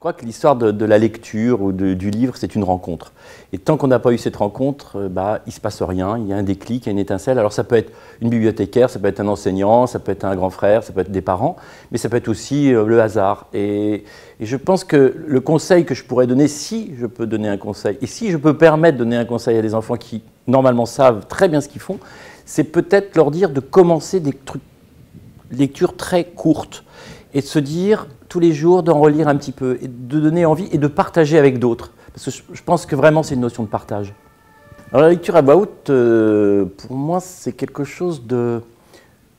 Je crois que l'histoire de la lecture ou du livre, c'est une rencontre. Et tant qu'on n'a pas eu cette rencontre, il ne se passe rien, il y a un déclic, il y a une étincelle. Alors ça peut être une bibliothécaire, ça peut être un enseignant, ça peut être un grand frère, ça peut être des parents, mais ça peut être aussi le hasard. Et je pense que le conseil que je pourrais donner, si je peux donner un conseil, et si je peux permettre de donner un conseil à des enfants qui, normalement, savent très bien ce qu'ils font, c'est peut-être leur dire de commencer des lectures très courtes et de se dire tous les jours d'en relire un petit peu et de donner envie et de partager avec d'autres. Parce que je pense que vraiment c'est une notion de partage. Alors la lecture à voix haute, pour moi c'est quelque chose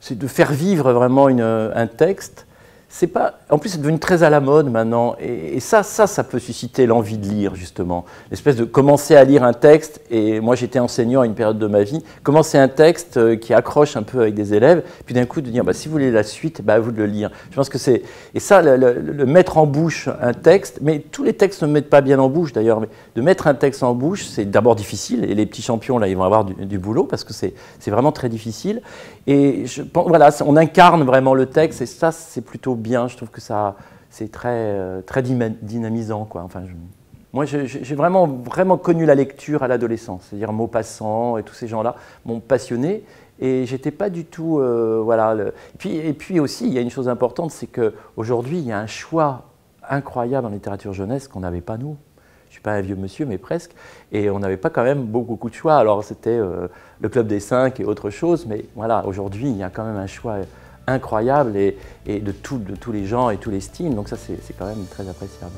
c'est de faire vivre vraiment un texte. C'est pas, en plus c'est devenu très à la mode maintenant et ça peut susciter l'envie de lire justement. L'espèce de commencer à lire un texte, et moi j'étais enseignant à une période de ma vie, commencer un texte qui accroche un peu avec des élèves, puis d'un coup de dire si vous voulez la suite, à vous de le lire. Je pense que c'est, et ça le mettre en bouche un texte, mais tous les textes ne mettent pas bien en bouche d'ailleurs, mais de mettre un texte en bouche c'est d'abord difficile, et les petits champions là ils vont avoir du boulot parce que c'est vraiment très difficile, et je pense, voilà, on incarne vraiment le texte et ça c'est plutôt bien, je trouve que ça, c'est très dynamisant, quoi. Enfin, moi, j'ai vraiment connu la lecture à l'adolescence, c'est-à-dire Maupassant et tous ces gens-là m'ont passionné et j'étais pas du tout, voilà. Et puis aussi, il y a une chose importante, c'est qu'aujourd'hui, il y a un choix incroyable en littérature jeunesse qu'on n'avait pas nous. Je ne suis pas un vieux monsieur, mais presque, et on n'avait pas quand même beaucoup de choix. Alors c'était le Club des 5 et autre chose, mais voilà, aujourd'hui, il y a quand même un choix incroyable et de tous les genres et tous les styles, donc ça c'est quand même très appréciable.